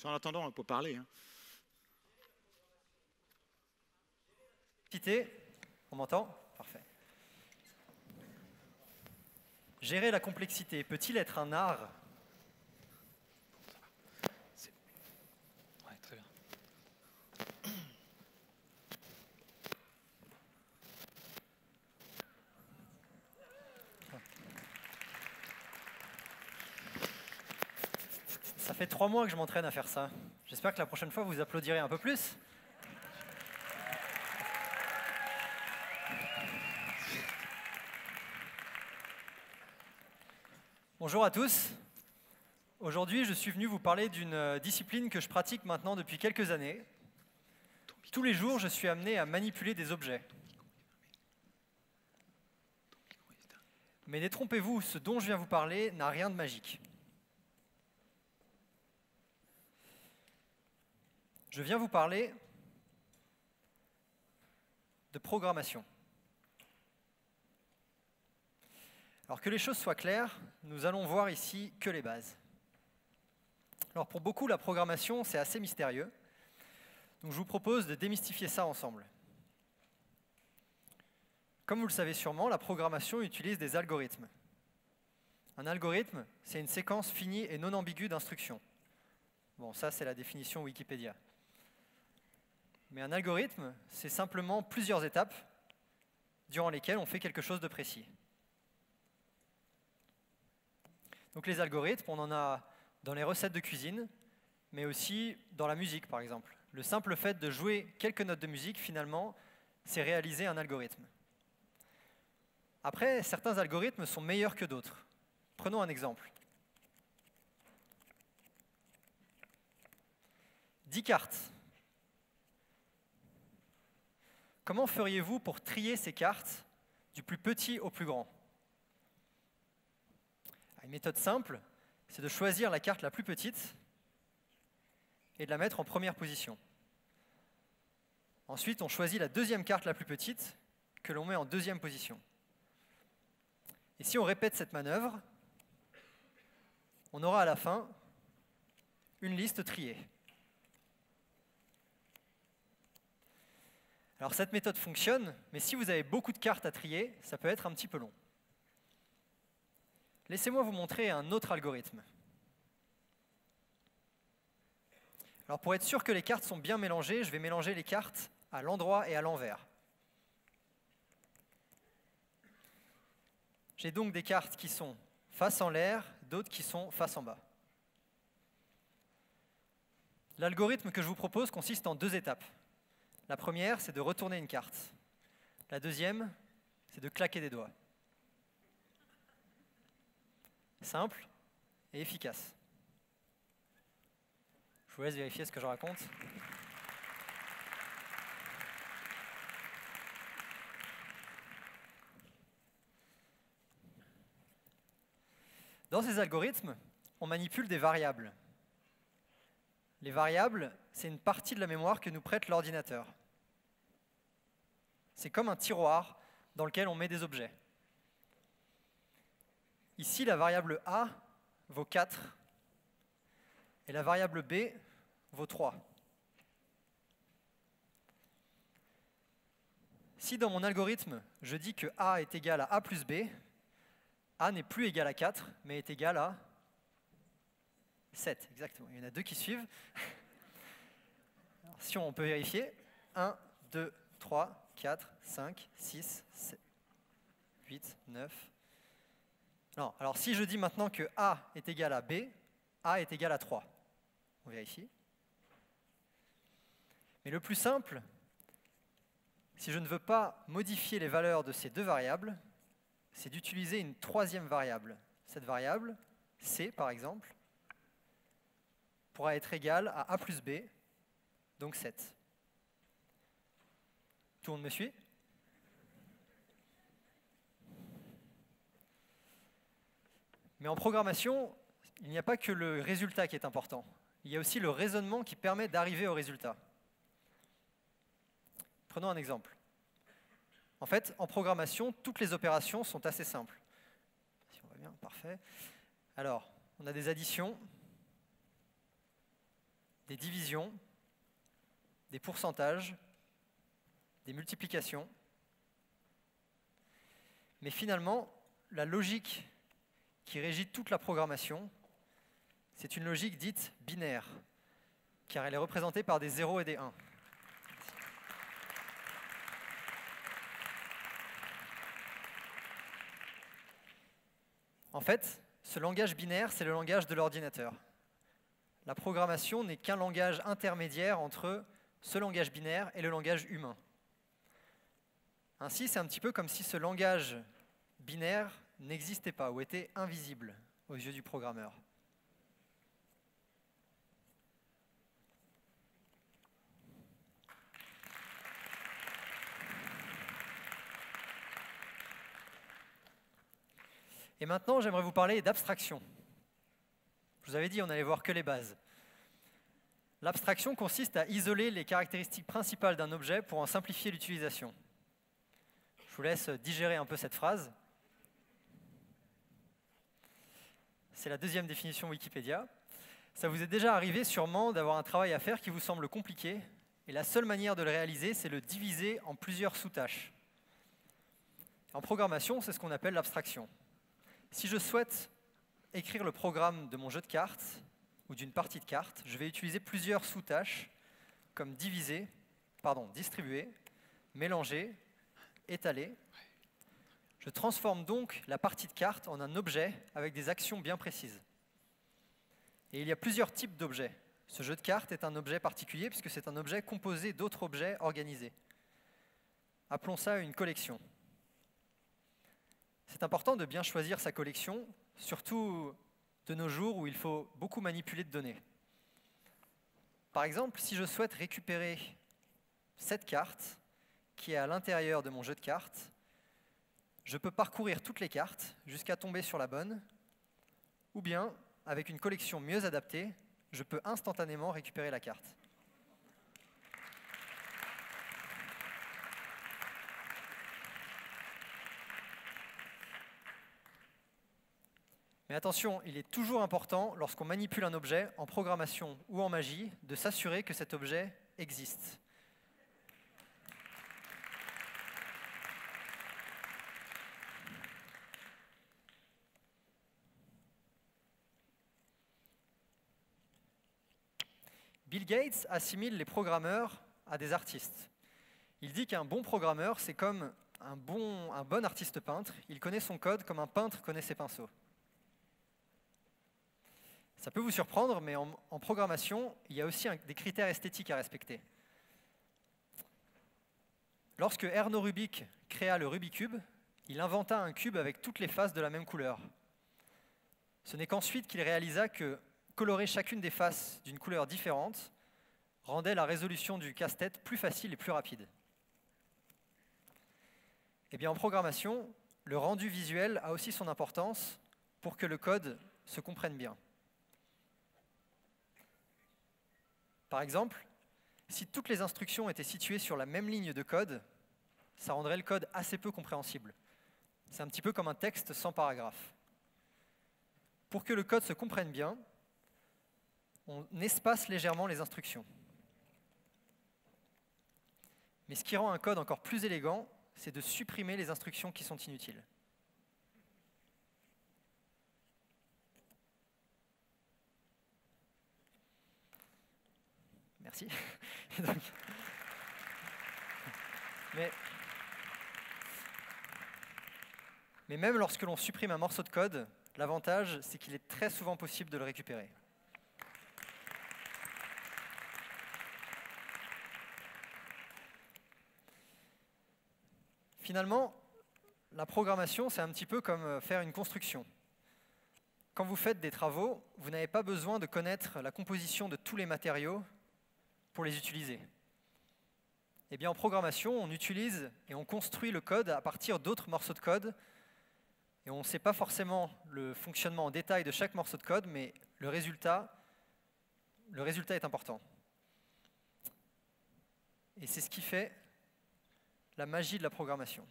En attendant, on peut parler. Hein. On m'entend? Parfait. Gérer la complexité peut-il être un art? Ouais, très bien. Ça fait 3 mois que je m'entraîne à faire ça. J'espère que la prochaine fois, vous applaudirez un peu plus. Bonjour à tous. Aujourd'hui, je suis venu vous parler d'une discipline que je pratique maintenant depuis quelques années. Tous les jours, je suis amené à manipuler des objets. Mais détrompez-vous, ce dont je viens vous parler n'a rien de magique. Je viens vous parler de programmation. Alors que les choses soient claires, nous allons voir ici que les bases. Alors pour beaucoup, la programmation, c'est assez mystérieux. Donc je vous propose de démystifier ça ensemble. Comme vous le savez sûrement, la programmation utilise des algorithmes. Un algorithme, c'est une séquence finie et non ambiguë d'instructions. Bon, ça, c'est la définition Wikipédia. Mais un algorithme, c'est simplement plusieurs étapes durant lesquelles on fait quelque chose de précis. Donc les algorithmes, on en a dans les recettes de cuisine, mais aussi dans la musique, par exemple. Le simple fait de jouer quelques notes de musique, finalement, c'est réaliser un algorithme. Après, certains algorithmes sont meilleurs que d'autres. Prenons un exemple. 10 cartes. Comment feriez-vous pour trier ces cartes du plus petit au plus grand? Une méthode simple, c'est de choisir la carte la plus petite et de la mettre en première position. Ensuite, on choisit la deuxième carte la plus petite que l'on met en deuxième position. Et si on répète cette manœuvre, on aura à la fin une liste triée. Alors cette méthode fonctionne, mais si vous avez beaucoup de cartes à trier, ça peut être un petit peu long. Laissez-moi vous montrer un autre algorithme. Alors pour être sûr que les cartes sont bien mélangées, je vais mélanger les cartes à l'endroit et à l'envers. J'ai donc des cartes qui sont face en l'air, d'autres qui sont face en bas. L'algorithme que je vous propose consiste en 2 étapes. La première, c'est de retourner une carte. La deuxième, c'est de claquer des doigts. Simple et efficace. Je vous laisse vérifier ce que je raconte. Dans ces algorithmes, on manipule des variables. Les variables, c'est une partie de la mémoire que nous prête l'ordinateur. C'est comme un tiroir dans lequel on met des objets. Ici, la variable A vaut 4 et la variable B vaut 3. Si dans mon algorithme, je dis que A est égal à A plus B, A n'est plus égal à 4, mais est égal à 7, exactement. Il y en a 2 qui suivent. Alors, si on peut vérifier, 1, 2, 3, 4, 5, 6, 7, 8, 9. Non, alors si je dis maintenant que A est égal à B, A est égal à 3. On vérifie. Mais le plus simple, si je ne veux pas modifier les valeurs de ces 2 variables, c'est d'utiliser une 3e variable. Cette variable, C par exemple, pourra être égale à A plus B, donc 7. Tout le monde me suit? Mais en programmation, il n'y a pas que le résultat qui est important. Il y a aussi le raisonnement qui permet d'arriver au résultat. Prenons un exemple. En fait, en programmation, toutes les opérations sont assez simples. Si on voit bien, parfait. Alors, on a des additions, des divisions, des pourcentages, des multiplications. Mais finalement, la logique qui régit toute la programmation, c'est une logique dite binaire, car elle est représentée par des 0 et des 1. En fait, ce langage binaire, c'est le langage de l'ordinateur. La programmation n'est qu'un langage intermédiaire entre ce langage binaire et le langage humain. Ainsi, c'est un petit peu comme si ce langage binaire n'existait pas ou était invisible aux yeux du programmeur. Et maintenant, j'aimerais vous parler d'abstraction. Je vous avais dit, on allait voir que les bases. L'abstraction consiste à isoler les caractéristiques principales d'un objet pour en simplifier l'utilisation. Je vous laisse digérer un peu cette phrase. C'est la deuxième définition Wikipédia. Ça vous est déjà arrivé sûrement d'avoir un travail à faire qui vous semble compliqué, et la seule manière de le réaliser, c'est le diviser en plusieurs sous-tâches. En programmation, c'est ce qu'on appelle l'abstraction. Si je souhaite écrire le programme de mon jeu de cartes ou d'une partie de cartes, je vais utiliser plusieurs sous-tâches comme distribuer, mélanger, étaler. Je transforme donc la partie de cartes en un objet avec des actions bien précises. Et il y a plusieurs types d'objets. Ce jeu de cartes est un objet particulier puisque c'est un objet composé d'autres objets organisés. Appelons ça une collection. C'est important de bien choisir sa collection, surtout de nos jours où il faut beaucoup manipuler de données. Par exemple, si je souhaite récupérer cette carte qui est à l'intérieur de mon jeu de cartes, je peux parcourir toutes les cartes jusqu'à tomber sur la bonne, ou bien, avec une collection mieux adaptée, je peux instantanément récupérer la carte. Mais attention, il est toujours important, lorsqu'on manipule un objet, en programmation ou en magie, de s'assurer que cet objet existe. Bill Gates assimile les programmeurs à des artistes. Il dit qu'un bon programmeur, c'est comme un bon artiste peintre. Il connaît son code comme un peintre connaît ses pinceaux. Ça peut vous surprendre, mais en programmation, il y a aussi des critères esthétiques à respecter. Lorsque Erno Rubik créa le Rubik's Cube, il inventa un cube avec toutes les faces de la même couleur. Ce n'est qu'ensuite qu'il réalisa que colorer chacune des faces d'une couleur différente rendait la résolution du casse-tête plus facile et plus rapide. Et bien en programmation, le rendu visuel a aussi son importance pour que le code se comprenne bien. Par exemple, si toutes les instructions étaient situées sur la même ligne de code, ça rendrait le code assez peu compréhensible. C'est un petit peu comme un texte sans paragraphe. Pour que le code se comprenne bien, on espace légèrement les instructions. Mais ce qui rend un code encore plus élégant, c'est de supprimer les instructions qui sont inutiles. Merci. Mais même lorsque l'on supprime un morceau de code, l'avantage, c'est qu'il est très souvent possible de le récupérer. Finalement, la programmation, c'est un petit peu comme faire une construction. Quand vous faites des travaux, vous n'avez pas besoin de connaître la composition de tous les matériaux pour les utiliser. Eh bien, en programmation, on utilise et on construit le code à partir d'autres morceaux de code. Et on ne sait pas forcément le fonctionnement en détail de chaque morceau de code, mais le résultat est important. Et c'est ce qui fait la magie de la programmation.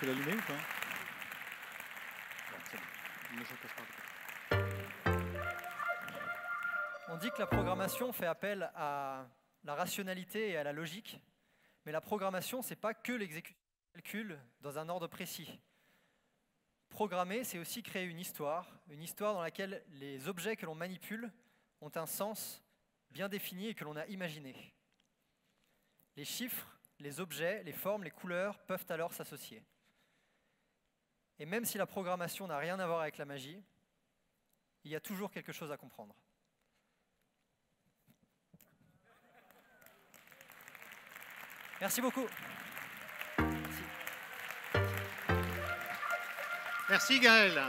l'allumer ou pas? On dit que la programmation fait appel à la rationalité et à la logique, mais la programmation, ce n'est pas que l'exécution de calcul dans un ordre précis. Programmer, c'est aussi créer une histoire dans laquelle les objets que l'on manipule ont un sens bien défini et que l'on a imaginé. Les chiffres, les objets, les formes, les couleurs peuvent alors s'associer. Et même si la programmation n'a rien à voir avec la magie, il y a toujours quelque chose à comprendre. Merci beaucoup. Merci Gaël.